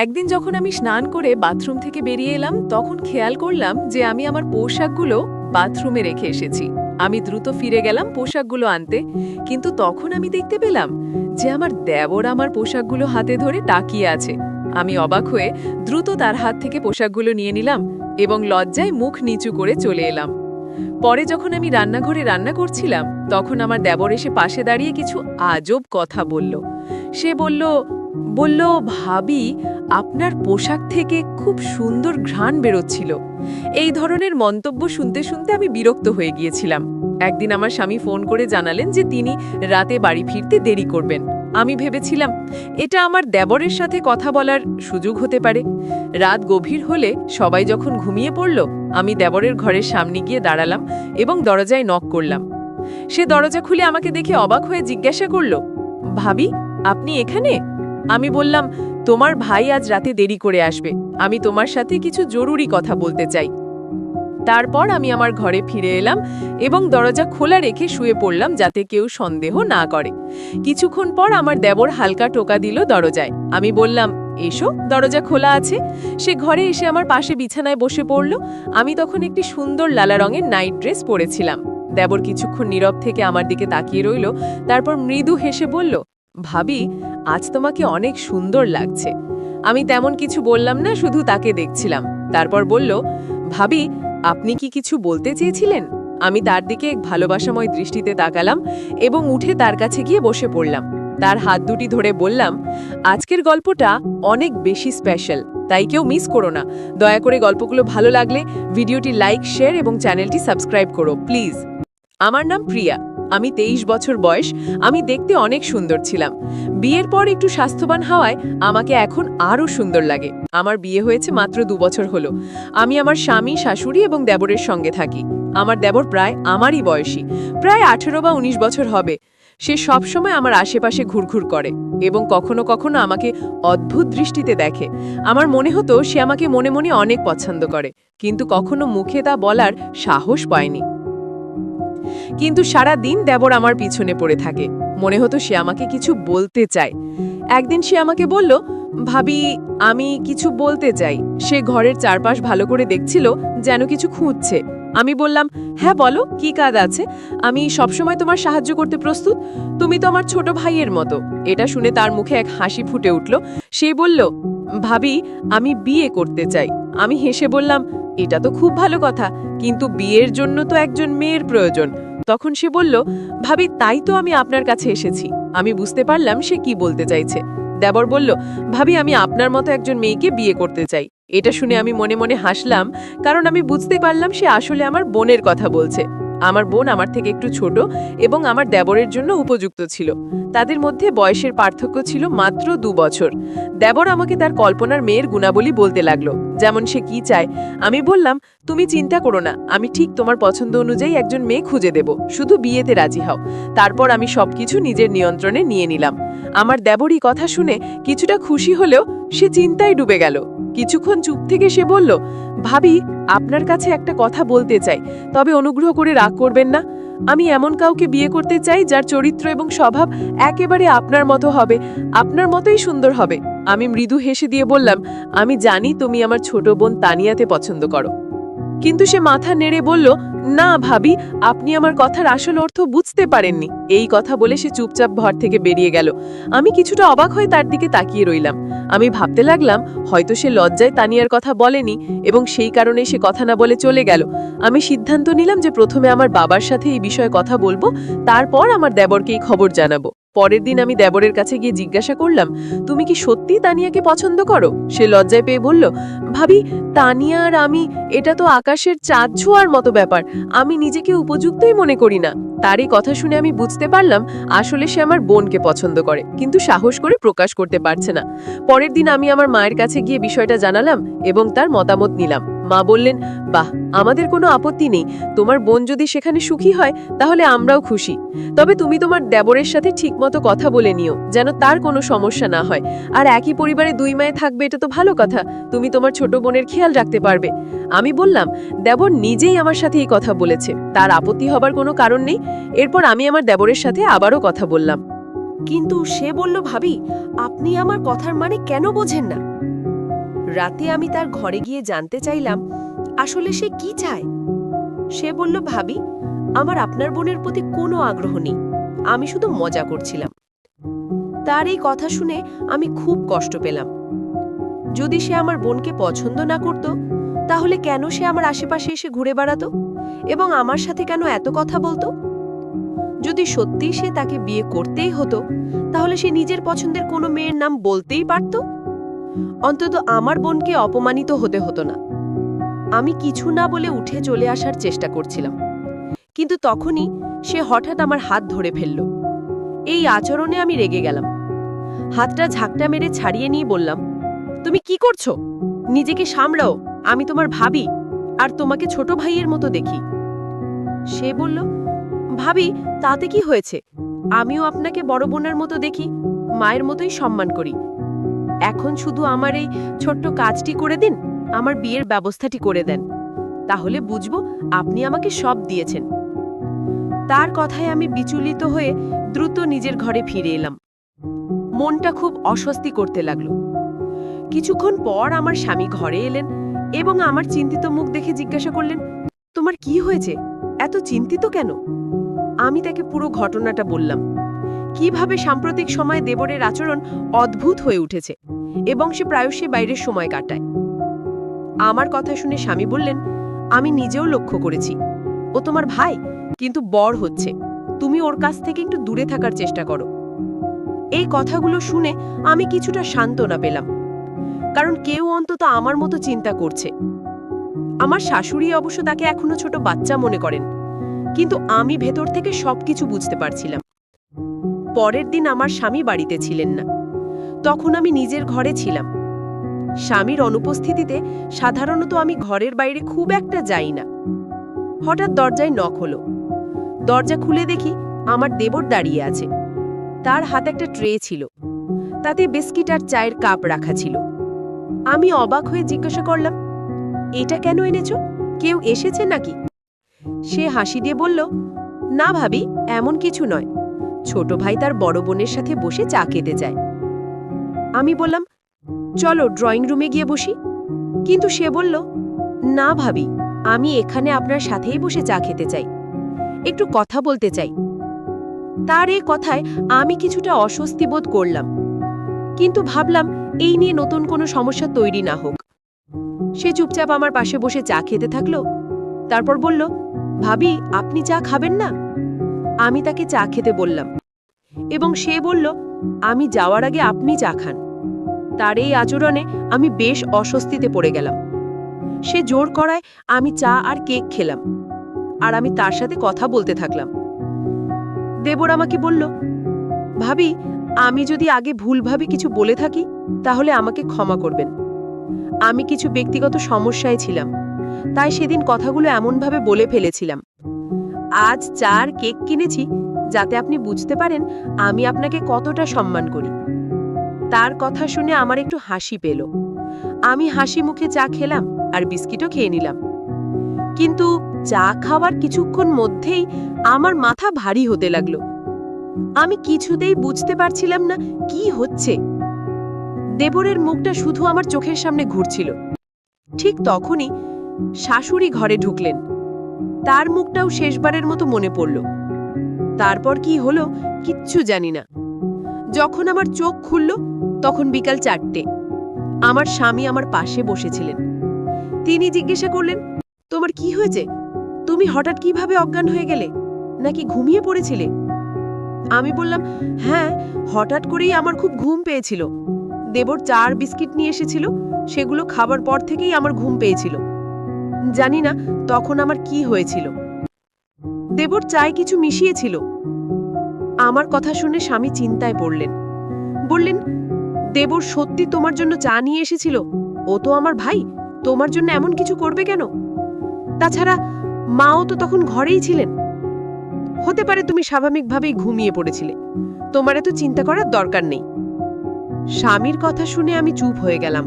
একদিন যখন আমি স্নান করে বাথরুম থেকে বেরিয়ে এলাম তখন খেয়াল করলাম যে আমি আমার পোশাকগুলো বাথরুমে রেখে এসেছি। আমি দ্রুত ফিরে গেলাম পোশাকগুলো আনতে, কিন্তু তখন আমি দেখতে পেলাম যে আমার দেবর আমার পোশাকগুলো হাতে ধরে তাকিয়ে আছে। আমি অবাক হয়ে দ্রুত তার হাত থেকে পোশাকগুলো নিয়ে নিলাম এবং লজ্জায় মুখ নিচু করে চলে এলাম। পরে যখন আমি রান্নাঘরে রান্না করছিলাম তখন আমার দেবর এসে পাশে দাঁড়িয়ে কিছু আজব কথা বলল। সে বলল, ভাবি, আপনার পোশাক থেকে খুব সুন্দর ঘ্রাণ বেরোচ্ছিল। এই ধরনের মন্তব্য শুনতে শুনতে আমি বিরক্ত হয়ে গিয়েছিলাম। একদিন আমার স্বামী ফোন করে জানালেন যে তিনি রাতে বাড়ি ফিরতে দেরি করবেন। আমি ভেবেছিলাম এটা আমার দেবরের সাথে কথা বলার সুযোগ হতে পারে। রাত গভীর হলে সবাই যখন ঘুমিয়ে পড়ল, আমি দেবরের ঘরের সামনে গিয়ে দাঁড়ালাম এবং দরজায় নক করলাম। সে দরজা খুলে আমাকে দেখে অবাক হয়ে জিজ্ঞাসা করল, ভাবি, আপনি এখানে? আমি বললাম, তোমার ভাই আজ রাতে দেরি করে আসবে, আমি তোমার সাথে কিছু জরুরি কথা বলতে চাই। তারপর আমি আমার ঘরে ফিরে এলাম এবং দরজা খোলা রেখে শুয়ে পড়লাম যাতে কেউ সন্দেহ না করে। কিছুক্ষণ পর আমার দেবর হালকা টোকা দিল দরজায়। আমি বললাম, এসো, দরজা খোলা আছে। সে ঘরে এসে আমার পাশে বিছানায় বসে পড়ল। আমি তখন একটি সুন্দর লালা রঙের নাইট ড্রেস পরেছিলাম। দেবর কিছুক্ষণ নীরব থেকে আমার দিকে তাকিয়ে রইল, তারপর মৃদু হেসে বলল, ভাবি, আজ তোমাকে অনেক সুন্দর লাগছে। আমি তেমন কিছু বললাম না, শুধু তাকে দেখছিলাম। তারপর বলল, ভাবি, আপনি কি কিছু বলতে চেয়েছিলেন? আমি তার দিকে এক ভালোবাসাময় দৃষ্টিতে তাকালাম এবং উঠে তার কাছে গিয়ে বসে পড়লাম। তার হাত দুটি ধরে বললাম, আজকের গল্পটা অনেক বেশি স্পেশাল, তাই কেউ মিস করো না। দয়া করে গল্পগুলো ভালো লাগলে ভিডিওটি লাইক, শেয়ার এবং চ্যানেলটি সাবস্ক্রাইব করো প্লিজ। আমার নাম প্রিয়া, আমি 23 বছর বয়স। আমি দেখতে অনেক সুন্দর ছিলাম। বিয়ের পর একটু স্বাস্থ্যবান হওয়ায় আমাকে এখন আরও সুন্দর লাগে। আমার বিয়ে হয়েছে মাত্র 2 বছর হলো। আমি আমার স্বামী, শাশুড়ি এবং দেবরের সঙ্গে থাকি। আমার দেবর প্রায় আমারই বয়সী, প্রায় 18 বা 19 বছর হবে। সে সবসময় আমার আশেপাশে ঘুরঘুর করে এবং কখনো কখনো আমাকে অদ্ভুত দৃষ্টিতে দেখে। আমার মনে হতো সে আমাকে মনে মনে অনেক পছন্দ করে, কিন্তু কখনো মুখে তা বলার সাহস পায়নি। কিন্তু সারা দিন দেবর আমার পিছনে পড়ে থাকে। মনে হতো সে আমাকে কিছু বলতে চায়। একদিন সে আমাকে বলল, ভাবি, আমি কিছু বলতে চাই। সে ঘরের চারপাশ ভালো করে দেখছিল, যেন কিছু খুঁজছে। আমি বললাম, হ্যাঁ বলো, কি কাজ আছে? আমি সবসময় তোমার সাহায্য করতে প্রস্তুত। তুমি তো আমার ছোট ভাইয়ের মতো। এটা শুনে তার মুখে এক হাসি ফুটে উঠল। সে বলল, ভাবি, আমি বিয়ে করতে চাই। আমি হেসে বললাম, এটা তো খুব ভালো কথা, কিন্তু বিয়ের জন্য তো একজন মেয়ের প্রয়োজন। তখন সে বলল, ভাবি, তাই তো আমি আপনার কাছে এসেছি। আমি বুঝতে পারলাম সে কি বলতে চাইছে। দেবর বলল, ভাবি, আমি আপনার মতো একজন মেয়েকে বিয়ে করতে চাই। এটা শুনে আমি মনে মনে হাসলাম, কারণ আমি বুঝতে পারলাম সে আসলে আমার বোনের কথা বলছে। আমার বোন আমার থেকে একটু ছোট এবং আমার দেবরের জন্য উপযুক্ত ছিল। তাদের মধ্যে বয়সের পার্থক্য ছিল মাত্র 2 বছর। দেবর আমাকে তার কল্পনার মেয়ের গুণাবলী বলতে লাগলো, যেমন সে কি চায়। আমি বললাম, তুমি চিন্তা করো না, আমি ঠিক তোমার পছন্দ অনুযায়ী একজন মেয়ে খুঁজে দেব, শুধু বিয়েতে রাজি হও। তারপর আমি সবকিছু নিজের নিয়ন্ত্রণে নিয়ে নিলাম। আমার দেবরই কথা শুনে কিছুটা খুশি হলেও সে চিন্তায় ডুবে গেল। কিছুক্ষণ চুপ থেকে সে বলল, ভাবি, আপনার কাছে একটা কথা বলতে চাই, তবে অনুগ্রহ করে রাগ করবেন না। আমি এমন কাউকে বিয়ে করতে চাই যার চরিত্র এবং স্বভাব একেবারে আপনার মতো হবে, আপনার মতোই সুন্দর হবে। আমি মৃদু হেসে দিয়ে বললাম, আমি জানি তুমি আমার ছোট বোন তানিয়াতে পছন্দ করো। কিন্তু সে মাথা নেড়ে বলল, না ভাবি, আপনি আমার কথার আসল অর্থ বুঝতে পারেননি। এই কথা বলে সে চুপচাপ ঘর থেকে বেরিয়ে গেল। আমি কিছুটা অবাক হয়ে তার দিকে তাকিয়ে রইলাম। আমি ভাবতে লাগলাম, হয়তো সে লজ্জায় তানিয়ার কথা বলেনি এবং সেই কারণে সে কথা না বলে চলে গেল। আমি সিদ্ধান্ত নিলাম যে প্রথমে আমার বাবার সাথে এই বিষয়ে কথা বলবো, তারপর আমার দেবরকে এই খবর জানাবো। পরের দিন আমি দেবরের কাছে গিয়ে জিজ্ঞাসা করলাম, তুমি কি সত্যি তানিয়াকে পছন্দ করো? সে লজ্জায় পেয়ে বলল, ভাবি, তানিয়া আর আমি, এটা তো আকাশের চাঁদ ছোঁয়ার মতো ব্যাপার। আমি নিজেকে উপযুক্তই মনে করি না। তার এই কথা শুনে আমি বুঝতে পারলাম আসলে সে আমার বোনকে পছন্দ করে, কিন্তু সাহস করে প্রকাশ করতে পারছে না। পরের দিন আমি আমার মায়ের কাছে গিয়ে বিষয়টা জানালাম এবং তার মতামত নিলাম। মা বললেন, বাহ, আমাদের কোনো আপত্তি নেই। তোমার বোন যদি সেখানে সুখী হয় তাহলে আমরাও খুশি। তবে তুমি তোমার দেবরের সাথে ঠিকমতো কথা বলে নিও, যেন তার কোনো সমস্যা না হয়। আর একই পরিবারে 2 মেয়ে থাকবে, এটা তো ভালো কথা। তুমি তোমার ছোট বোনের খেয়াল রাখতে পারবে। আমি বললাম, দেবর নিজেই আমার সাথে এই কথা বলেছে, তার আপত্তি হবার কোনো কারণ নেই। এরপর আমি আমার দেবরের সাথে আবারও কথা বললাম। কিন্তু সে বলল, ভাবি, আপনি আমার কথার মানে কেন বোঝেন না? রাতে আমি তার ঘরে গিয়ে জানতে চাইলাম আসলে সে কি চায়। সে বলল, ভাবি, আমার আপনার বোনের প্রতি কোনো আগ্রহ নেই, আমি শুধু মজা করছিলাম। তার এই কথা শুনে আমি খুব কষ্ট পেলাম। যদি সে আমার বোনকে পছন্দ না করত, তাহলে কেন সে আমার আশেপাশে এসে ঘুরে বেড়াতো এবং আমার সাথে কেন এত কথা বলতো? যদি সত্যিই সে তাকে বিয়ে করতেই হতো, তাহলে সে নিজের পছন্দের কোনো মেয়ের নাম বলতেই পারত। অন্তত আমার বোনকে অপমানিত হতে হতো না। আমি কিছু না বলে উঠে চলে আসার চেষ্টা করছিলাম, কিন্তু তখনই সে হঠাৎ আমার হাত ধরে ফেলল। এই আচরণে আমি রেগে গেলাম। হাতটা ঝাঁকটা মেরে ছাড়িয়ে নিয়ে বললাম, তুমি কি করছো? নিজেকে সামলাও, আমি তোমার ভাবি, আর তোমাকে ছোট ভাইয়ের মতো দেখি। সে বলল, ভাবি, তাতে কি হয়েছে? আমিও আপনাকে বড় বোনের মতো দেখি, মায়ের মতোই সম্মান করি। এখন শুধু আমার এই ছোট্ট কাজটি করে দিন, আমার বিয়ের ব্যবস্থাটি করে দেন, তাহলে বুঝবো আপনি আমাকে সব দিয়েছেন। তার কথায় আমি বিচলিত হয়ে দ্রুত নিজের ঘরে ফিরে এলাম। মনটা খুব অস্বস্তি করতে লাগলো। কিছুক্ষণ পর আমার স্বামী ঘরে এলেন এবং আমার চিন্তিত মুখ দেখে জিজ্ঞাসা করলেন, তোমার কি হয়েছে? এত চিন্তিত কেন? আমি তাকে পুরো ঘটনাটা বললাম, কিভাবে সাম্প্রতিক সময়ে দেবরের আচরণ অদ্ভুত হয়ে উঠেছে এবং সে প্রায়শই বাইরের সময় কাটায়। আমার কথা শুনে স্বামী বললেন, আমি নিজেও লক্ষ্য করেছি, ও তোমার ভাই, কিন্তু বড় হচ্ছে। তুমি ওর কাছ থেকে একটু দূরে থাকার চেষ্টা করো। এই কথাগুলো শুনে আমি কিছুটা সান্ত্বনা পেলাম, কারণ কেউ অন্তত আমার মতো চিন্তা করছে। আমার শাশুড়ি অবশ্য তাকে এখনো ছোট বাচ্চা মনে করেন, কিন্তু আমি ভেতর থেকে সবকিছু বুঝতে পারছিলাম। পরের দিন আমার স্বামী বাড়িতে ছিলেন না। তখন আমি নিজের ঘরে ছিলাম। স্বামীর অনুপস্থিতিতে সাধারণত আমি ঘরের বাইরে খুব একটা যাই না। হঠাৎ দরজায় নক হলো। দরজা খুলে দেখি আমার দেবর দাঁড়িয়ে আছে। তার হাতে একটা ট্রে ছিল, তাতে বিস্কিট আর চায়ের কাপ রাখা ছিল। আমি অবাক হয়ে জিজ্ঞাসা করলাম, এটা কেন এনেছো? কেউ এসেছে নাকি? সে হাসি দিয়ে বলল, না ভাবি, এমন কিছু নয়, ছোট ভাই তার বড় বোনের সাথে বসে চা খেতে চায়। আমি বললাম, চলো ড্রয়িং রুমে গিয়ে বসি। কিন্তু সে বলল, না ভাবি, আমি এখানে আপনার সাথেই বসে চা খেতে চাই, একটু কথা বলতে চাই। তার এই কথায় আমি কিছুটা অস্বস্তি বোধ করলাম, কিন্তু ভাবলাম এই নিয়ে নতুন কোনো সমস্যা তৈরি না হোক। সে চুপচাপ আমার পাশে বসে চা খেতে থাকলো। তারপর বলল, ভাবি, আপনি চা খাবেন না? আমি তাকে চা খেতে বললাম এবং সে বলল, আমি যাওয়ার আগে আপনি চা খান। তার এই আচরণে আমি বেশ অস্বস্তিতে পড়ে গেলাম। সে জোর করায় আমি চা আর কেক খেলাম, আর আমি তার সাথে কথা বলতে থাকলাম। দেবর আমাকে বলল, ভাবি, আমি যদি আগে ভুলভাবে কিছু বলে থাকি তাহলে আমাকে ক্ষমা করবেন। আমি কিছু ব্যক্তিগত সমস্যায় ছিলাম, তাই সেদিন কথাগুলো এমনভাবে বলে ফেলেছিলাম। আজ চা আর কেক কিনেছি যাতে আপনি বুঝতে পারেন আমি আপনাকে কতটা সম্মান করি। তার কথা শুনে আমার একটু হাসি পেল। আমি হাসি মুখে চা খেলাম আর বিস্কিটও খেয়ে নিলাম। কিন্তু চা খাওয়ার কিছুক্ষণ মধ্যেই আমার মাথা ভারী হতে লাগলো। আমি কিছুতেই বুঝতে পারছিলাম না কি হচ্ছে। দেবরের মুখটা শুধু আমার চোখের সামনে ঘুরছিল। ঠিক তখনই শাশুড়ি ঘরে ঢুকলেন। তার মুখটাও শেষবারের মতো মনে পড়ল। তারপর কি হলো কিচ্ছু জানি না। যখন আমার চোখ খুলল তখন বিকাল 4টে। আমার স্বামী আমার পাশে বসেছিলেন। তিনি জিজ্ঞাসা করলেন, তোমার কি হয়েছে? তুমি হঠাৎ কিভাবে অজ্ঞান হয়ে গেলে? নাকি ঘুমিয়ে পড়েছিলে? আমি বললাম, হ্যাঁ, হঠাৎ করেই আমার খুব ঘুম পেয়েছিল। দেবর চা আর বিস্কিট নিয়ে এসেছিল, সেগুলো খাবার পর থেকেই আমার ঘুম পেয়েছিল। জানি না তখন আমার কি হয়েছিল। দেবর চায় কিছু মিশিয়েছিল। আমার কথা শুনে স্বামী চিন্তায় পড়লেন। বললেন, দেবর সত্যি তোমার জন্য চা নিয়ে এসেছিল? ও তো আমার ভাই, তোমার জন্য এমন কিছু করবে কেন? তাছাড়া মাও তো তখন ঘরেই ছিলেন। হতে পারে তুমি স্বাভাবিকভাবেই ঘুমিয়ে পড়েছিলে, তোমার এত চিন্তা করার দরকার নেই। স্বামীর কথা শুনে আমি চুপ হয়ে গেলাম,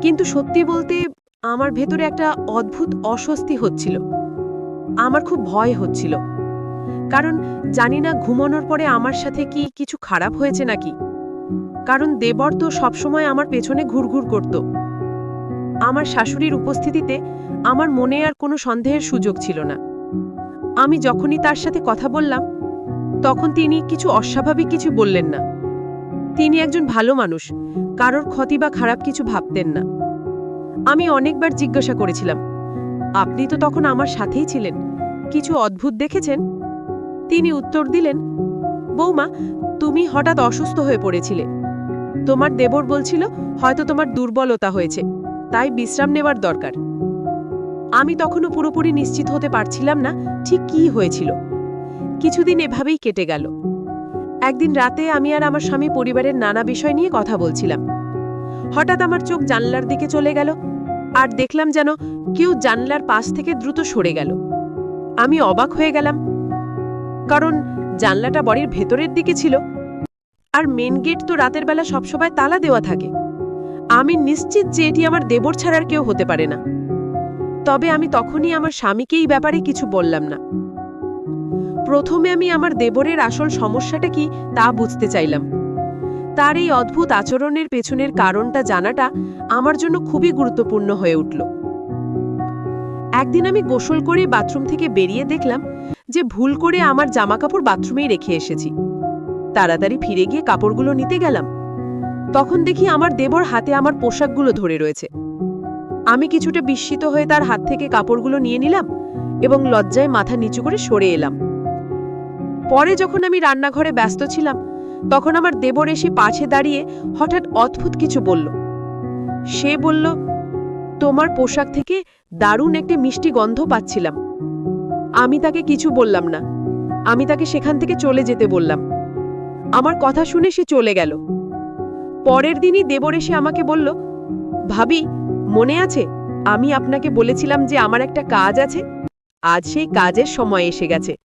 কিন্তু সত্যি বলতে আমার ভেতরে একটা অদ্ভুত অস্বস্তি হচ্ছিল। আমার খুব ভয় হচ্ছিল, কারণ জানি না ঘুমানোর পরে আমার সাথে কি কিছু খারাপ হয়েছে নাকি। কারণ দেবর তো সবসময় আমার পেছনে ঘুরঘুর করত। আমার শাশুড়ির উপস্থিতিতে আমার মনে আর কোনো সন্দেহের সুযোগ ছিল না। আমি যখনই তার সাথে কথা বললাম তখন তিনি কিছু অস্বাভাবিক কিছু বললেন না। তিনি একজন ভালো মানুষ, কারোর ক্ষতি বা খারাপ কিছু ভাবতেন না। আমি অনেকবার জিজ্ঞাসা করেছিলাম, আপনি তো তখন আমার সাথেই ছিলেন, কিছু অদ্ভুত দেখেছেন? তিনি উত্তর দিলেন, বৌমা, তুমি হঠাৎ অসুস্থ হয়ে পড়েছিলে। তোমার দেবর বলছিল হয়তো তোমার দুর্বলতা হয়েছে, তাই বিশ্রাম নেওয়ার দরকার। আমি তখনও পুরোপুরি নিশ্চিত হতে পারছিলাম না ঠিক কী হয়েছিল। কিছুদিন এভাবেই কেটে গেল। একদিন রাতে আমি আর আমার স্বামী পরিবারের নানা বিষয় নিয়ে কথা বলছিলাম। হঠাৎ আমার চোখ জানলার দিকে চলে গেল, আর দেখলাম যেন কেউ জানলার পাশ থেকে দ্রুত সরে গেল। আমি অবাক হয়ে গেলাম, কারণ জানলাটা বাড়ির ভেতরের দিকে ছিল, আর মেন গেট তো রাতের বেলা সবসময় তালা দেওয়া থাকে। আমি নিশ্চিত যে এটি আমার দেবর ছাড়ার কেউ হতে পারে না। তবে আমি তখনই আমার স্বামীকে এই ব্যাপারে কিছু বললাম না। প্রথমে আমি আমার দেবরের আসল সমস্যাটা কি তা বুঝতে চাইলাম। তার এই অদ্ভুত আচরণের পেছনের কারণটা জানাটা আমার জন্য খুবই গুরুত্বপূর্ণ হয়ে উঠল। একদিন আমি গোসল করে বাথরুম থেকে বেরিয়ে দেখলাম যে ভুল করে আমার জামাকাপড় বাথরুমেই রেখে এসেছি। তাড়াতাড়ি ফিরে গিয়ে কাপড়গুলো নিতে গেলাম, তখন দেখি আমার দেবর হাতে আমার পোশাকগুলো ধরে রয়েছে। আমি কিছুটা বিস্মিত হয়ে তার হাত থেকে কাপড়গুলো নিয়ে নিলাম এবং লজ্জায় মাথা নিচু করে সরে এলাম। পরে যখন আমি রান্নাঘরে ব্যস্ত ছিলাম তখন আমার দেবর এসে পাশে দাঁড়িয়ে হঠাৎ অদ্ভুত কিছু বলল। সে বলল, তোমার পোশাক থেকে দারুণ একটা মিষ্টি গন্ধ পাচ্ছিলাম। আমি তাকে কিছু বললাম না, আমি তাকে সেখান থেকে চলে যেতে বললাম। আমার কথা শুনে সে চলে গেল। পরের দিনই দেবর এসে আমাকে বলল, ভাবি, মনে আছে আমি আপনাকে বলেছিলাম যে আমার একটা কাজ আছে? আজ সেই কাজের সময় এসে গেছে।